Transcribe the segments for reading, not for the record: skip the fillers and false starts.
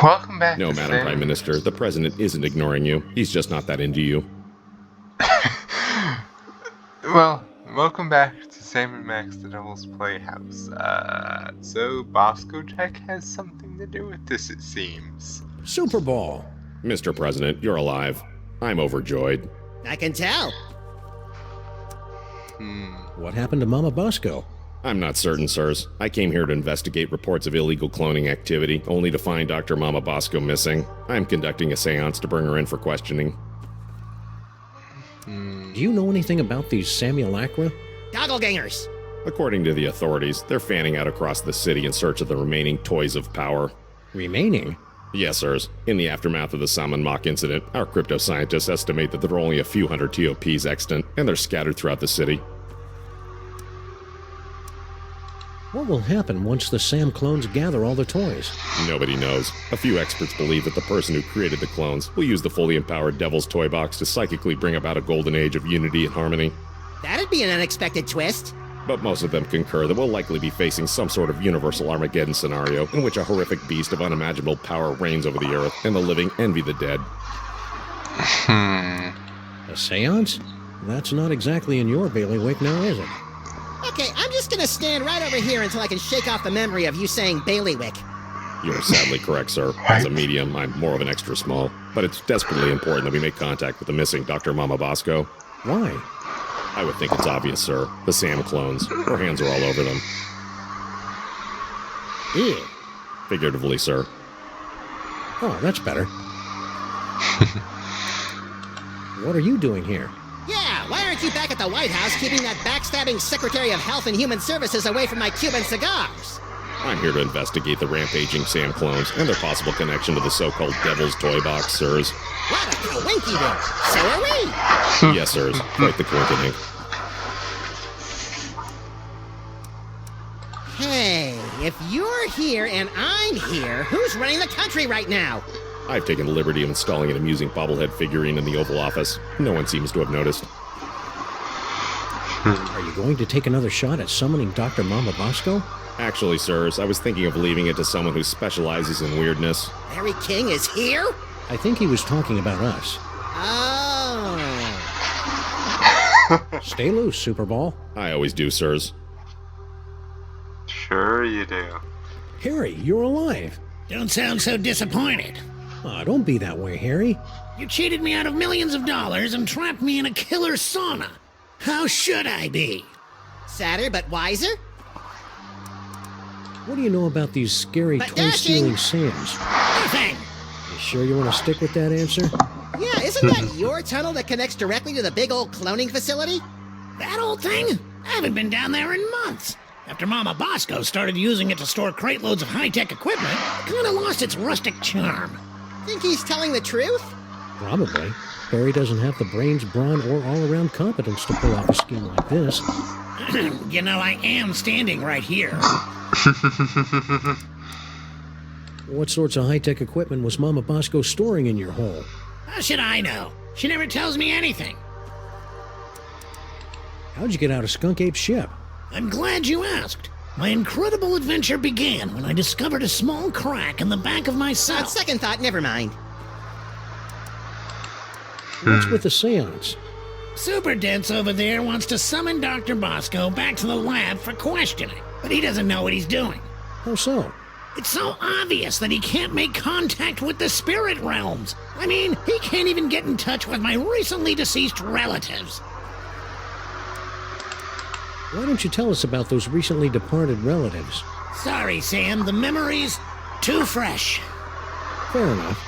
Welcome back No, to Madam Prime Minister, the President isn't ignoring you. He's just not that into you. Well, welcome back to Sam and Max the Devil's Playhouse. So Bosco Tech has something to do with this, it seems. Super Bowl. Mr. President, you're alive. I'm overjoyed. I can tell. What happened to Mama Bosco? I'm not certain, sirs. I came here to investigate reports of illegal cloning activity, only to find Dr. Mama Bosco missing. I'm conducting a seance to bring her in for questioning. Do you know anything about these simulacra? Doppelgangers. According to the authorities, they're fanning out across the city in search of the remaining toys of power. Remaining? Yes, sirs. In the aftermath of the Salmon Mock incident, our crypto scientists estimate that there are only a few hundred TOPs extant, and they're scattered throughout the city. What will happen once the Sam clones gather all the toys? Nobody knows. A few experts believe that the person who created the clones will use the fully empowered Devil's Toy Box to psychically bring about a golden age of unity and harmony. That'd be an unexpected twist. But most of them concur that we'll likely be facing some sort of universal Armageddon scenario in which a horrific beast of unimaginable power reigns over the earth and the living envy the dead. A seance? That's not exactly in your bailiwick now, is it? Okay, I'm just gonna stand right over here until I can shake off the memory of you saying bailiwick. You're sadly correct, sir. As a medium, I'm more of an extra small. But it's desperately important that we make contact with the missing Dr. Mama Bosco. Why? I would think it's obvious, sir. The Sam clones. Her hands are all over them. Ew. Figuratively, sir. Oh, that's better. What are you doing here? Yeah, why aren't you back at the White House keeping that backstabbing Secretary of Health and Human Services away from my Cuban cigars? I'm here to investigate the rampaging Sam clones and their possible connection to the so-called Devil's Toy Box, sirs. What a coinky dink. So are we. Yes, sirs. Quite the coincidence. Hey, if you're here and I'm here, who's running the country right now? I've taken the liberty of installing an amusing bobblehead figurine in the Oval Office. No one seems to have noticed. Are you going to take another shot at summoning Dr. Mama Bosco? Actually, sirs, I was thinking of leaving it to someone who specializes in weirdness. Larry King is here? I think he was talking about us. Oh. Stay loose, Super Bowl. I always do, sirs. Sure you do. Harry, you're alive. Don't sound so disappointed. Aw, don't be that way, Harry. You cheated me out of millions of dollars and trapped me in a killer sauna. How should I be? Sadder but wiser? What do you know about these scary But toy-stealing Sams? Nothing. You sure you want to stick with that answer? Yeah, isn't that your tunnel that connects directly to the big old cloning facility? That old thing? I haven't been down there in months. After Mama Bosco started using it to store crate loads of high-tech equipment, it kind of lost its rustic charm. Think he's telling the truth? Probably. Harry doesn't have the brains, brawn, or all-around competence to pull off a scheme like this. You know, I am standing right here. What sorts of high-tech equipment was Mama Bosco storing in your hole? How should I know? She never tells me anything. How'd you get out of Skunk Ape's ship? I'm glad you asked. My incredible adventure began when I discovered a small crack in the back of my On cell. second thought, never mind. What's with the seance? Super Dense over there wants to summon Dr. Bosco back to the lab for questioning, but he doesn't know what he's doing. How so? It's so obvious that he can't make contact with the spirit realms. I mean, he can't even get in touch with my recently deceased relatives. Why don't you tell us about those recently departed relatives? Sorry, Sam, the memory's too fresh. Fair enough.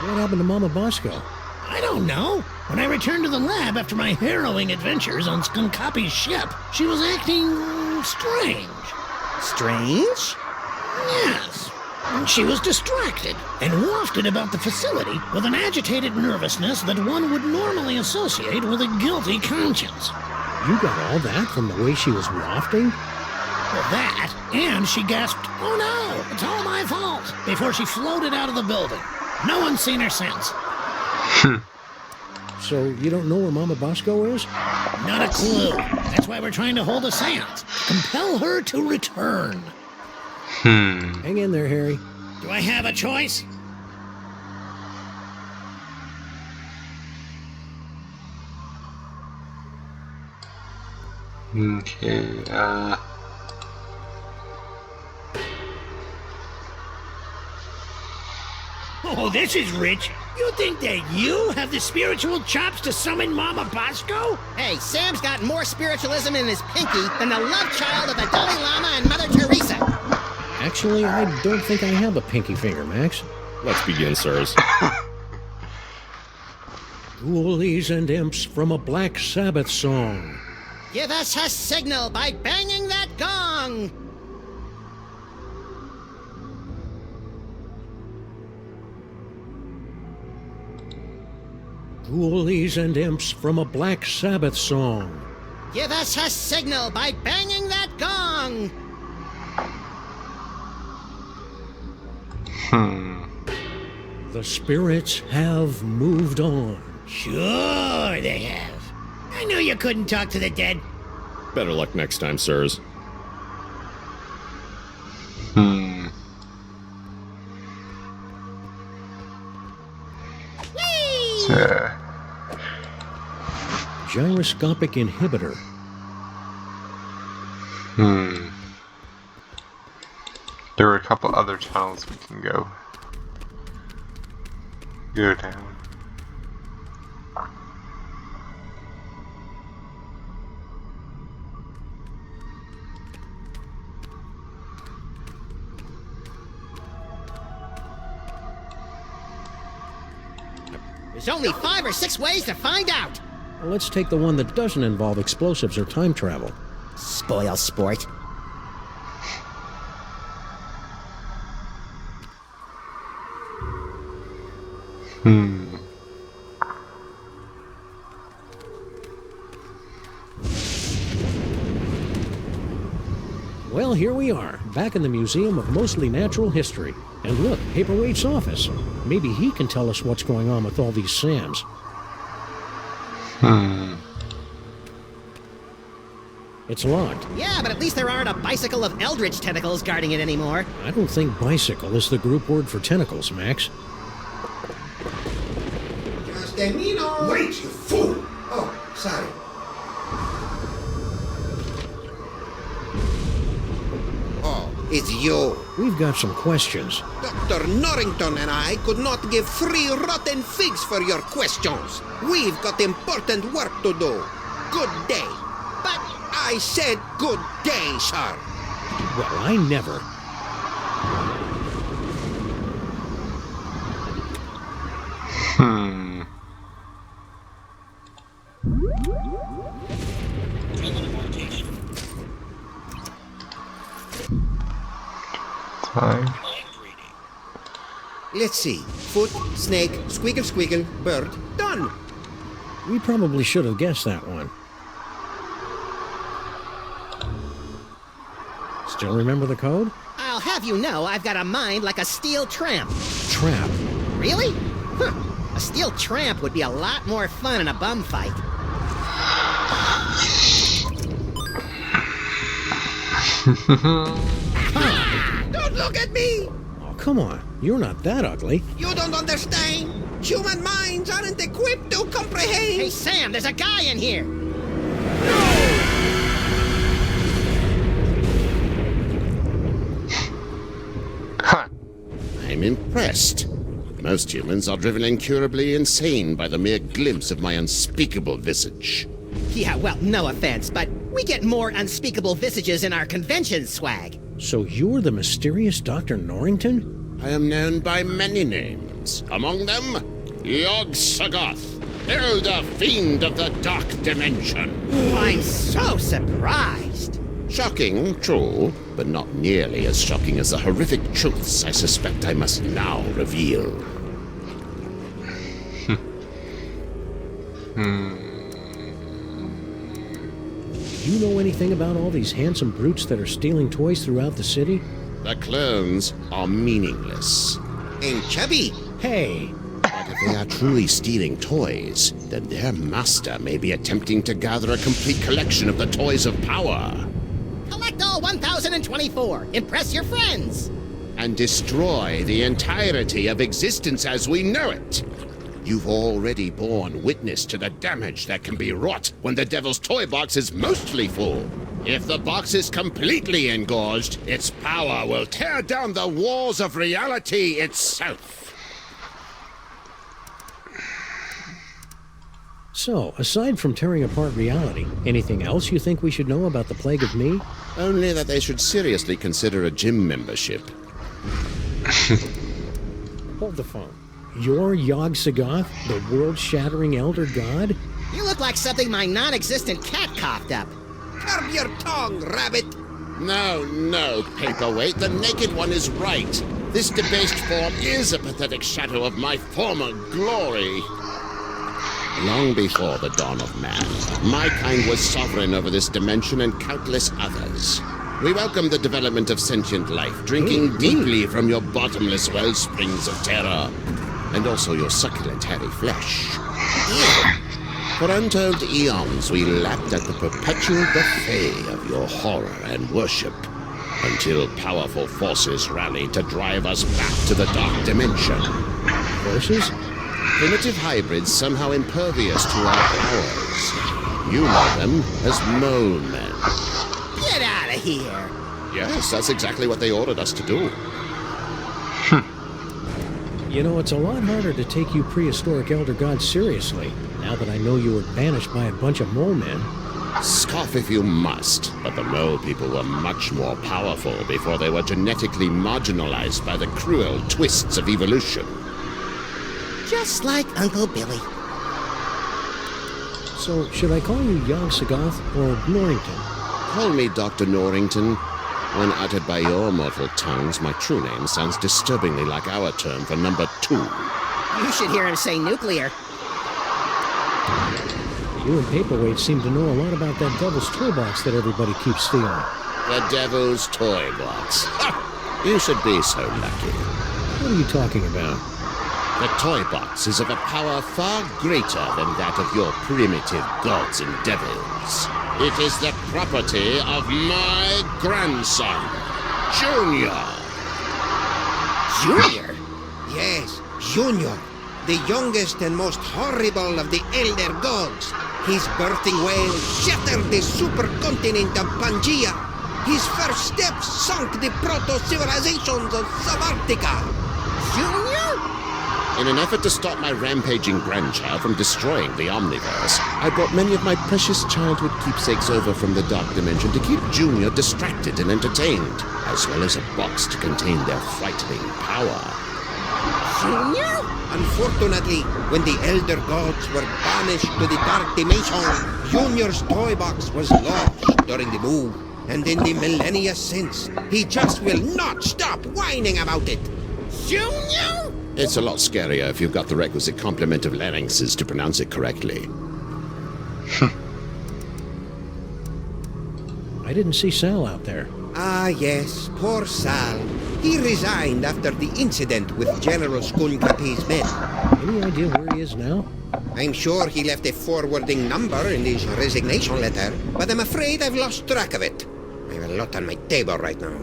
What happened to Mama Bosco? I don't know. When I returned to the lab after my harrowing adventures on Skunkapi's ship, she was acting strange. Strange? Yes. She was distracted and wafted about the facility with an agitated nervousness that one would normally associate with a guilty conscience. You got all that from the way she was wafting? Well, that, and she gasped, "Oh no, it's all my fault," before she floated out of the building. No one's seen her since. So you don't know where Mama Bosco is? Not a clue. That's why we're trying to hold a seance. Compel her to return. Hang in there, Harry. Do I have a choice? Okay, Oh, this is rich. You think that you have the spiritual chops to summon Mama Bosco? Hey, Sam's got more spiritualism in his pinky than the love child of the Dalai Lama and Mother Teresa. Actually, I don't think I have a pinky finger, Max. Let's begin, sirs. Ghoulies and imps from a Black Sabbath song. Give us a signal by banging that gong. Ghoulies and imps from a Black Sabbath song. Give us a signal by banging that gong. The spirits have moved on. Sure they have. I knew you couldn't talk to the dead. Better luck next time, sirs. so, Gyroscopic inhibitor. there are a couple other tunnels we can go down. There's only 5 or 6 ways to find out. Well, let's take the one that doesn't involve explosives or time travel. Spoil sport. Well, here we are, back in the Museum of Mostly Natural History. And look, Paperweight's office. Maybe he can tell us what's going on with all these Sams. It's locked. Yeah, but at least there aren't a bicycle of eldritch tentacles guarding it anymore. I don't think bicycle is the group word for tentacles, Max. Wait, you fool! Oh, sorry. Oh, it's you. We've got some questions. Dr. Norrington and I could not give 3 rotten figs for your questions. We've got important work to do. Good day. But I said good day, sir. Well, I never. Time. Let's see. Foot, snake, squeakle squeakle, bird. Done. We probably should have guessed that one. Still remember the code? I'll have you know I've got a mind like a steel tramp. Trap. Really? Huh. A steel tramp would be a lot more fun in a bum fight. Don't look at me. Oh, come on. You're not that ugly. You don't understand. Human minds aren't equipped to comprehend. Hey, Sam, there's a guy in here. I'm impressed. Most humans are driven incurably insane by the mere glimpse of my unspeakable visage. Yeah, well, no offense, but we get more unspeakable visages in our convention swag. So you're the mysterious Dr. Norrington? I am known by many names. Among them, Yog-Sothoth, Elder Fiend of the Dark Dimension. I'm so surprised. Shocking, true, but not nearly as shocking as the horrific truths I suspect I must now reveal. Do you know anything about all these handsome brutes that are stealing toys throughout the city? The clones are meaningless. And chubby. Hey! But if they are truly stealing toys, then their master may be attempting to gather a complete collection of the toys of power. Collect all 1,024. Impress your friends. and destroy the entirety of existence as we know it. You've already borne witness to the damage that can be wrought when the Devil's Toy Box is mostly full. If the box is completely engorged, its power will tear down the walls of reality itself. So, aside from tearing apart reality, anything else you think we should know about the Plague of Me? Only that they should seriously consider a gym membership. Hold the phone. You're Yog-Sothoth, the world-shattering elder god? You look like something my non-existent cat coughed up. Curb your tongue, rabbit! No, Paperweight, the Naked One is right. This debased form is a pathetic shadow of my former glory. Long before the dawn of man, my kind was sovereign over this dimension and countless others. We welcome the development of sentient life, drinking deeply from your bottomless wellsprings of terror, and also your succulent hairy flesh. For untold eons, we lapped at the perpetual buffet of your horror and worship, until powerful forces rallied to drive us back to the dark dimension. Forces? Primitive hybrids somehow impervious to our powers. You know them as Mole Men. Get out of here! Yes, that's exactly what they ordered us to do. You know, it's a lot harder to take you prehistoric elder gods seriously, now that I know you were banished by a bunch of mole men. Scoff if you must, but the mole people were much more powerful before they were genetically marginalized by the cruel twists of evolution. Just like Uncle Billy. So, should I call you Yog-Sothoth or Norrington? Call me Dr. Norrington. When uttered by your mortal tongues, my true name sounds disturbingly like our term for number 2. You should hear him say nuclear. You and Paperweight seem to know a lot about that Devil's Toy Box that everybody keeps stealing. The Devil's Toy Box. Ha! You should be so lucky. What are you talking about? The Toy Box is of a power far greater than that of your primitive gods and devils. It is the property of my grandson, Junior. Junior? Yes, Junior, the youngest and most horrible of the Elder Gods. His birthing wail shattered the supercontinent of Pangea. His first steps sunk the proto-civilizations of Subarctica. Junior? In an effort to stop my rampaging grandchild from destroying the Omniverse, I brought many of my precious childhood keepsakes over from the Dark Dimension to keep Junior distracted and entertained, as well as a box to contain their frightening power. Junior? Unfortunately, when the Elder Gods were banished to the Dark Dimension, Junior's toy box was lost during the move. And in the millennia since, he just will not stop whining about it. Junior? It's a lot scarier if you've got the requisite complement of larynxes to pronounce it correctly. I didn't see Sal out there. Ah, yes, poor Sal. He resigned after the incident with General Skunkapi's men. Any idea where he is now? I'm sure he left a forwarding number in his resignation letter, but I'm afraid I've lost track of it. I have a lot on my table right now.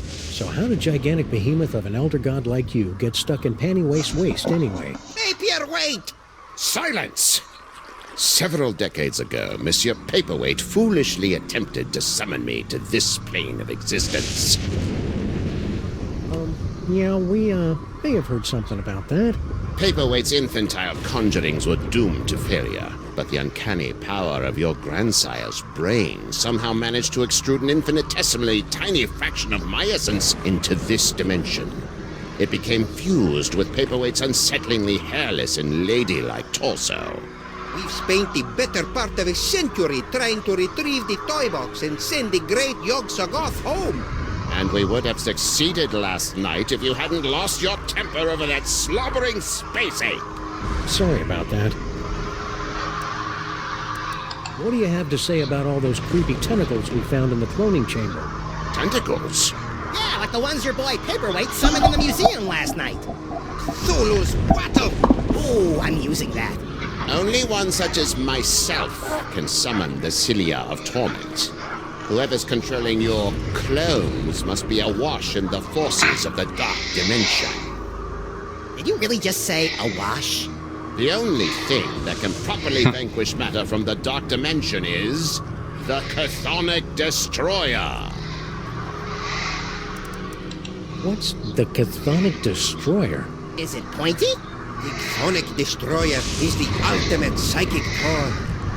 So how did gigantic behemoth of an elder god like you get stuck in panty waist anyway? Paperweight! Silence! Several decades ago, Monsieur Paperweight foolishly attempted to summon me to this plane of existence. Yeah, we, may have heard something about that. Paperweight's infantile conjurings were doomed to failure, but the uncanny power of your grandsire's brain somehow managed to extrude an infinitesimally tiny fraction of my essence into this dimension. It became fused with Paperweight's unsettlingly hairless and ladylike torso. We've spent the better part of a century trying to retrieve the toy box and send the great Yog-Sothoth home. And we would have succeeded last night if you hadn't lost your temper over that slobbering space ape. Sorry about that. What do you have to say about all those creepy tentacles we found in the cloning chamber? Tentacles? Yeah, like the ones your boy Paperweight summoned in the museum last night. Zulu's battle! Oh, I'm using that. Only one such as myself can summon the cilia of torment. Whoever's controlling your clones must be awash in the forces of the Dark Dimension. Did you really just say awash? The only thing that can properly vanquish matter from the Dark Dimension is the Chthonic Destroyer. What's the Chthonic Destroyer? Is it pointy? The Chthonic Destroyer is the ultimate psychic toy.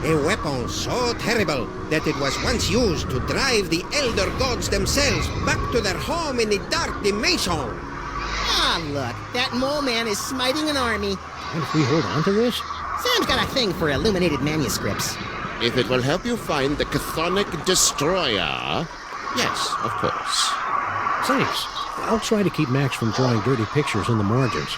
A weapon so terrible that it was once used to drive the Elder Gods themselves back to their home in the Dark Dimension. Ah, look, that mole man is smiting an army. And if we hold on to this? Sam's got a thing for illuminated manuscripts. If it will help you find the Chthonic Destroyer, yes, of course. Thanks. I'll try to keep Max from drawing dirty pictures in the margins.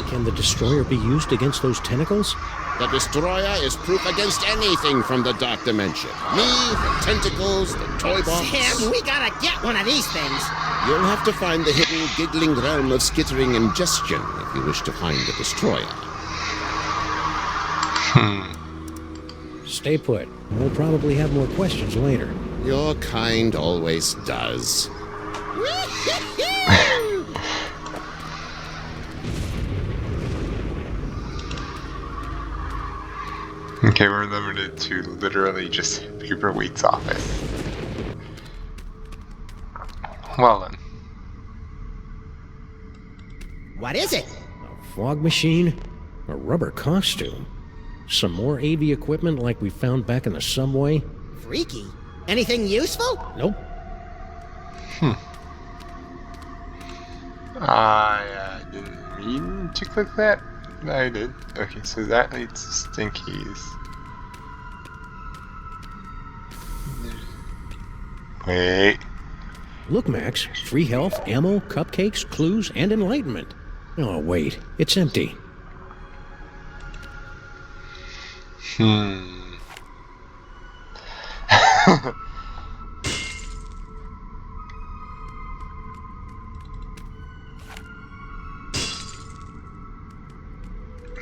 Can the destroyer be used against those tentacles? The Destroyer is proof against anything from the Dark Dimension. Me, the tentacles, the toy box. Sam, we gotta get one of these things. You'll have to find the hidden, giggling realm of skittering ingestion if you wish to find the Destroyer. Stay put. We'll probably have more questions later. Your kind always does. Okay, we're limited to literally just Paperweight's office. Well then. What is it? A fog machine? A rubber costume? Some more AV equipment like we found back in the subway? Freaky. Anything useful? Nope. I didn't mean to click that. I did. Okay, so that leads to Stinky's. Wait. Look, Max. Free health, ammo, cupcakes, clues, and enlightenment. Oh, wait. It's empty.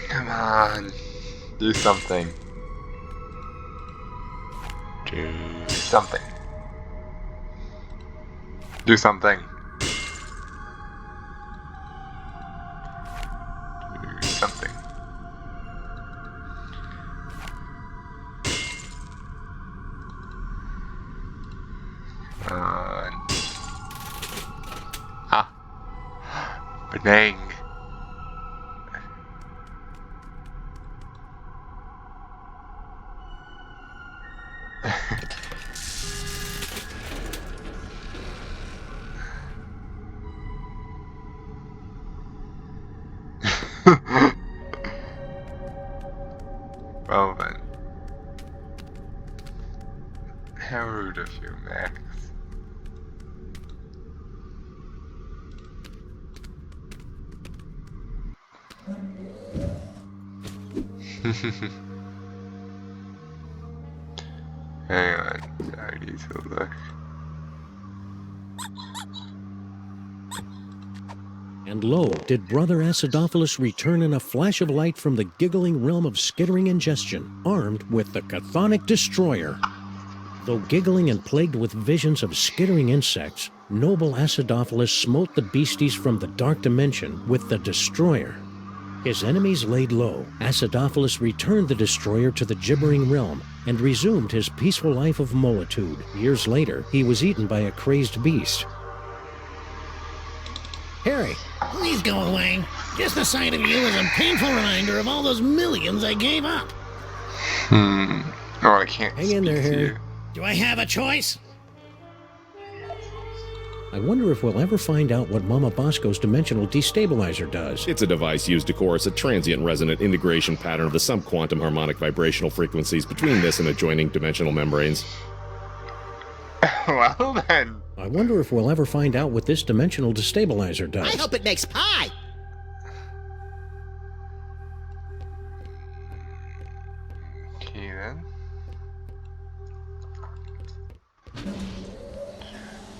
Come on. Do something. Do something. Do something. Do something. Bang. Well then. How rude of you, Max. Hang on, I need to look. And lo, did Brother Acidophilus return in a flash of light from the giggling realm of skittering ingestion, armed with the Chthonic Destroyer. Though giggling and plagued with visions of skittering insects, noble Acidophilus smote the beasties from the Dark Dimension with the Destroyer. His enemies laid low, Acidophilus returned the Destroyer to the gibbering realm and resumed his peaceful life of molitude. Years later, he was eaten by a crazed beast. Harry! Please go away. Just the sight of you is a painful reminder of all those millions I gave up. Oh, I can't Hang in there, speak to Harry. you. Do I have a choice? I wonder if we'll ever find out what Mama Bosco's dimensional destabilizer does. It's a device used to coerce a transient resonant integration pattern of the subquantum harmonic vibrational frequencies between this and adjoining dimensional membranes. Well then. I wonder if we'll ever find out what this dimensional destabilizer does. I hope it makes pie. Okay then.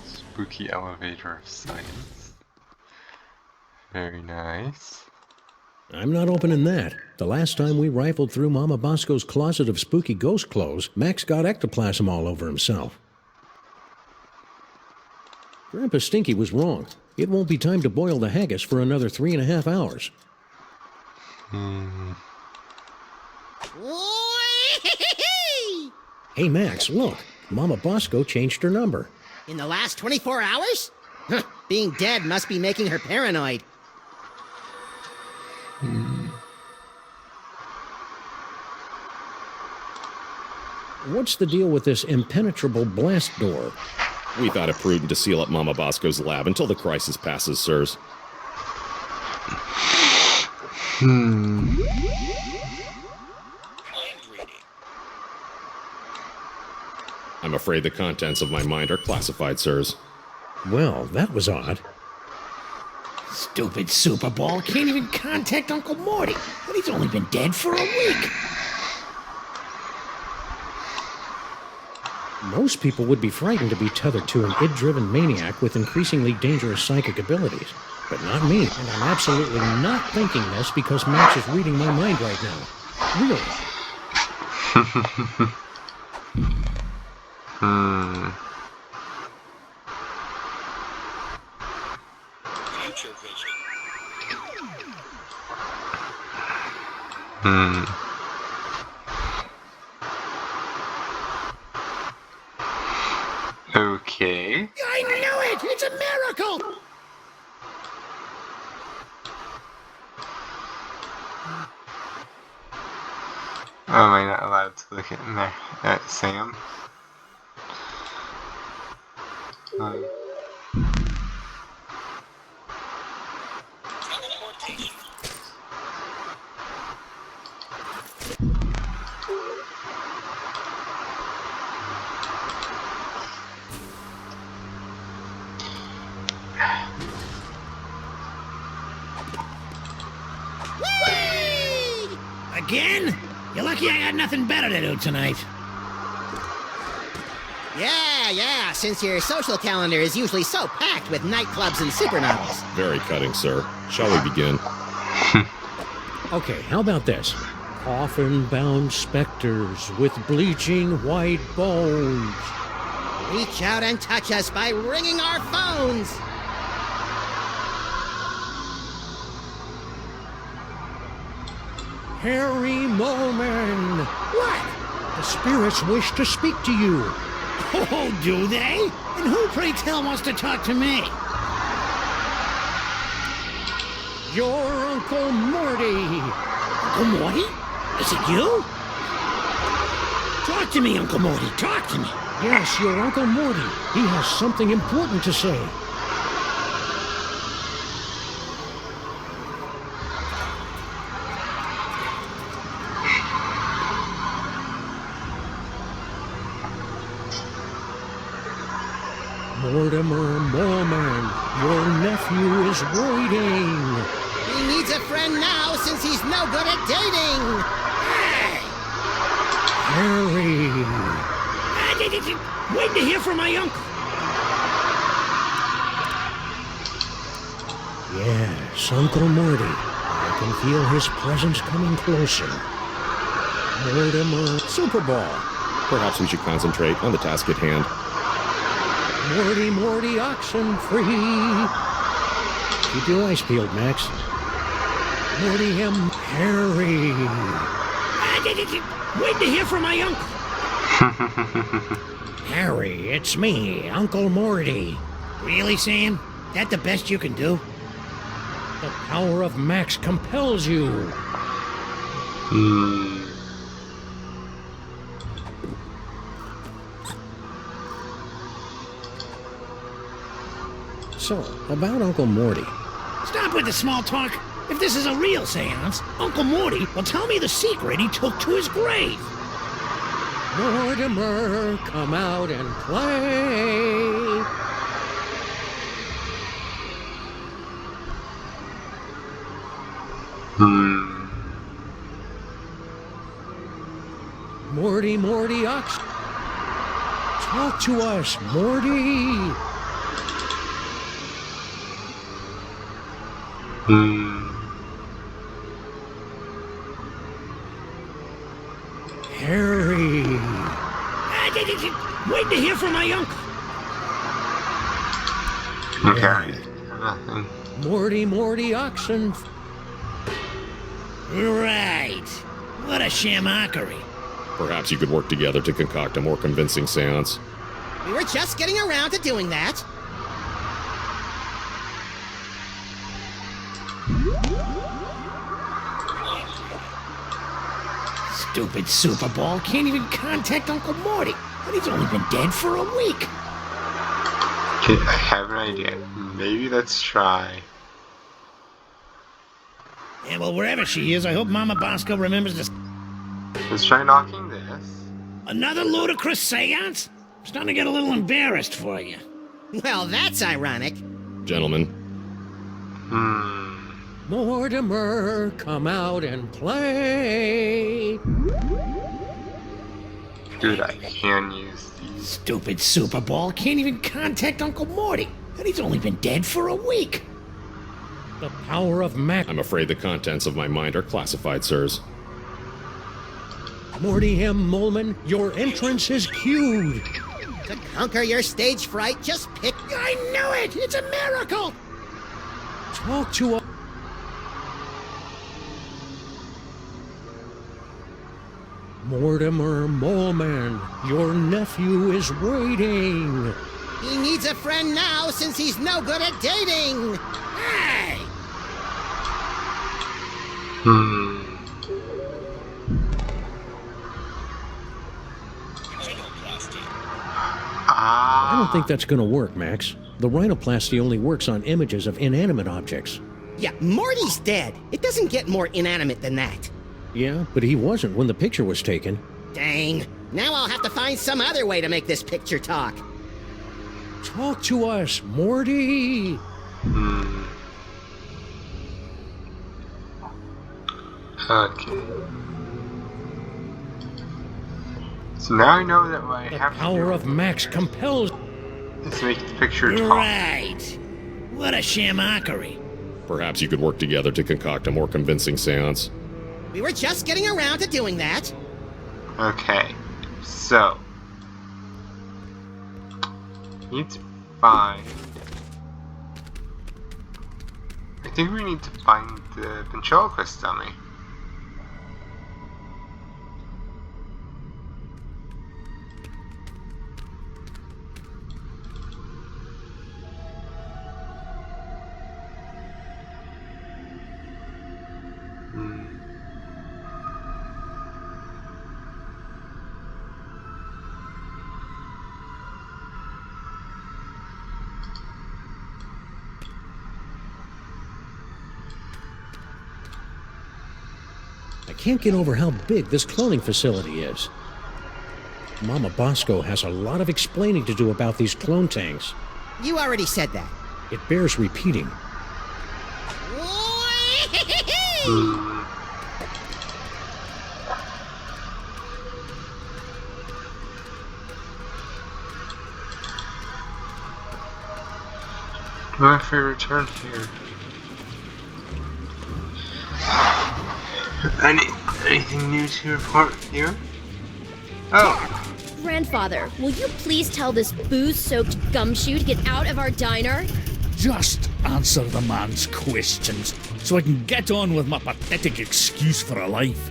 Spooky elevator of science. Very nice. I'm not opening that. The last time we rifled through Mama Bosco's closet of spooky ghost clothes, Max got ectoplasm all over himself. Grandpa Stinky was wrong. It won't be time to boil the haggis for another 3.5 hours. Hey, Max, look. Mama Bosco changed her number. In the last 24 hours? Huh, being dead must be making her paranoid. What's the deal with this impenetrable blast door? We thought it prudent to seal up Mama Bosco's lab until the crisis passes, sirs. I'm afraid the contents of my mind are classified, sirs. Well, that was odd. Stupid Super Bowl can't even contact Uncle Morty, and he's only been dead for a week. Most people would be frightened to be tethered to an id-driven maniac with increasingly dangerous psychic abilities. But not me, and I'm absolutely not thinking this because Max is reading my mind right now. Really. Future vision. Okay. I knew it! It's a miracle! Oh, am I not allowed to look at Sam? Again? You're lucky I got nothing better to do tonight. Yeah, since your social calendar is usually so packed with nightclubs and supernovas. Very cutting, sir. Shall we begin? Okay, how about this? Coffin-bound specters with bleaching white bones. Reach out and touch us by ringing our phones. Harry Moleman! What? The spirits wish to speak to you. Oh, do they? And who, pray tell, wants to talk to me? Your Uncle Morty. Uncle Morty? Is it you? Talk to me, Uncle Morty. Talk to me. Yes, your Uncle Morty. He has something important to say. Mortimer Moleman, your nephew is waiting. He needs a friend now since he's no good at dating. Harry. Waiting to hear from my uncle. Yes, Uncle Morty. I can feel his presence coming closer. Mortimer. Super Bowl. Perhaps we should concentrate on the task at hand. Morty, oxen free. Keep your eyes peeled, Max. Morty him, Harry. Waiting to hear from my uncle. Harry, it's me, Uncle Morty. Really, Sam? That the best you can do? The power of Max compels you. So, about Uncle Morty. Stop with the small talk. If this is a real seance, Uncle Morty will tell me the secret he took to his grave. Mortimer, come out and play. Morty, ox. Talk to us, Morty. Waiting to hear from my uncle. Okay. Nothing. Morty oxen. Right. What a shamockery. Perhaps you could work together to concoct a more convincing seance. We were just getting around to doing that. Stupid Super Bowl can't even contact Uncle Morty, and he's only been dead for a week. Okay, I have an idea. Maybe let's try. Yeah, well, wherever she is, I hope Mama Bosco remembers this. Let's try knocking this. Another ludicrous seance? I'm starting to get a little embarrassed for you. Well, that's ironic. Gentlemen, Mortimer, come out and play. Dude, I can use these. Stupid Super Bowl can't even contact Uncle Morty, and he's only been dead for a week. The power of Mac. I'm afraid the contents of my mind are classified, sirs. Morty M. Molman, your entrance is cued. To conquer your stage fright, just pick... I knew it! It's a miracle! Talk to us. Mortimer Molman, your nephew is waiting. He needs a friend now since he's no good at dating. Hey! I don't think that's gonna work, Max. The rhinoplasty only works on images of inanimate objects. Yeah, Morty's dead. It doesn't get more inanimate than that. Yeah, but he wasn't when the picture was taken. Dang. Now I'll have to find some other way to make this picture talk. Talk to us, Morty. Okay. So now I know that what I The have to power do of Max compels. is make the picture talk. Right. What a shamockery. Perhaps you could work together to concoct a more convincing seance. We were just getting around to doing that. Okay, so need to find. I think we need to find the ventriloquist dummy. I can't get over how big this cloning facility is. Mama Bosco has a lot of explaining to do about these clone tanks. You already said that. It bears repeating. My favorite turn here. Anything new to report here? Oh, Grandfather, will you please tell this booze-soaked gumshoe to get out of our diner? Just answer the man's questions so I can get on with my pathetic excuse for a life.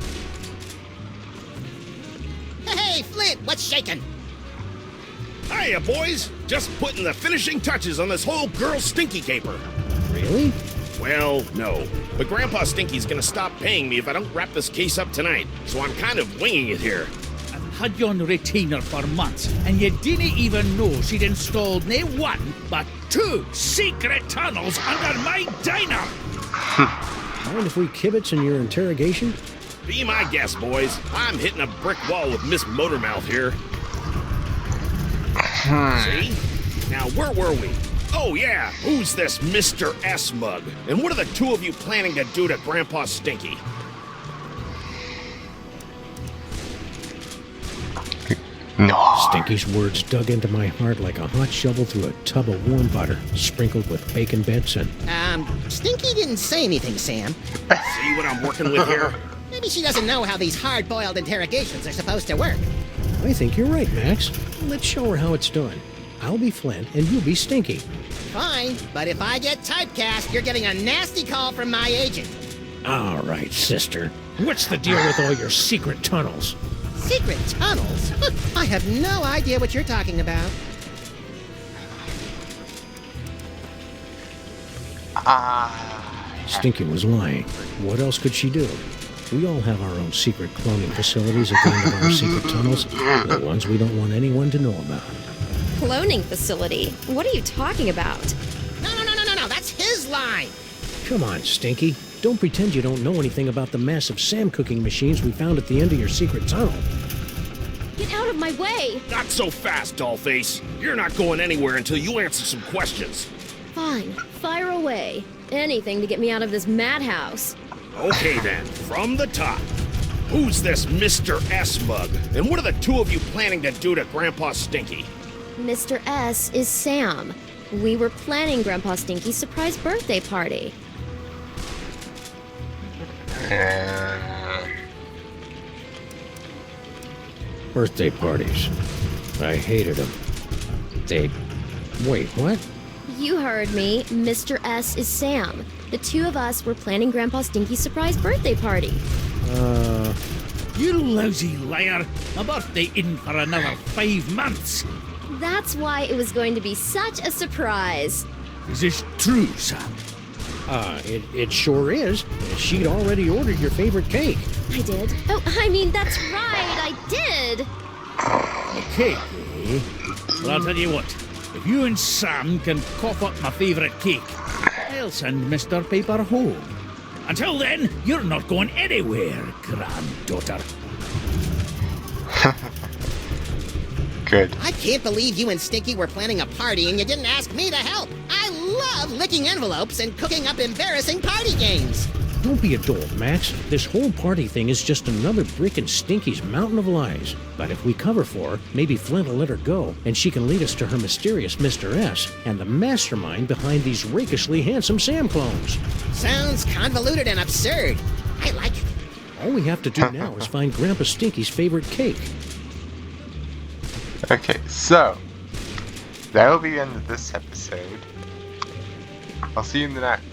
Hey, Flint, what's shaking? Hiya, boys! Just putting the finishing touches on this whole girl stinky caper. Really? Well, no. But Grandpa Stinky's gonna stop paying me if I don't wrap this case up tonight, so I'm kind of winging it here. I've had you on retainer for months, and you didn't even know she'd installed nae one, but two secret tunnels under my diner! Mind if we kibitz in your interrogation? Be my guest, boys. I'm hitting a brick wall with Miss Motormouth here. See? Now, where were we? Oh, yeah. Who's this Mr. S mug? And what are the two of you planning to do to Grandpa Stinky? no. Stinky's words dug into my heart like a hot shovel through a tub of warm butter, sprinkled with bacon bits and... Stinky didn't say anything, Sam. See what I'm working with here? Maybe she doesn't know how these hard-boiled interrogations are supposed to work. I think you're right, Max. Let's show her how it's done. I'll be Flint, and you'll be Stinky. Fine, but if I get typecast, you're getting a nasty call from my agent. All right, sister. What's the deal with all your secret tunnels? Secret tunnels? I have no idea what you're talking about. Stinky was lying. What else could she do? We all have our own secret cloning facilities at the end of our secret tunnels, the ones we don't want anyone to know about. Cloning facility? What are you talking about? No, that's his line. Come on, Stinky. Don't pretend you don't know anything about the massive Sam cooking machines we found at the end of your secret tunnel. Get out of my way! Not so fast, Dollface. You're not going anywhere until you answer some questions. Fine, fire away. Anything to get me out of this madhouse. Okay then, from the top. Who's this Mr. S mug? And what are the two of you planning to do to Grandpa Stinky? Mr. S is Sam. We were planning Grandpa Stinky's surprise birthday party. Birthday parties. I hated them. Wait, what? You heard me. Mr. S is Sam. The two of us were planning Grandpa Stinky's surprise birthday party. You lousy liar. My birthday isn't for another 5 months. That's why it was going to be such a surprise. Is this true, Sam? It sure is. She'd already ordered your favorite cake. I did. Oh, I mean, that's right. I did. A cake, eh? Well, I'll tell you what. If you and Sam can cough up my favourite cake, I'll send Mr. Paper home. Until then, you're not going anywhere, granddaughter. Good. I can't believe you and Stinky were planning a party and you didn't ask me to help. I love licking envelopes and cooking up embarrassing party games. Don't be a dolt, Max. This whole party thing is just another brick in Stinky's mountain of lies. But if we cover for her, maybe Flint will let her go, and she can lead us to her mysterious Mr. S and the mastermind behind these rakishly handsome Sam clones. Sounds convoluted and absurd. I like it. All we have to do now is find Grandpa Stinky's favorite cake. Okay, so that'll be the end of this episode. I'll see you in the next.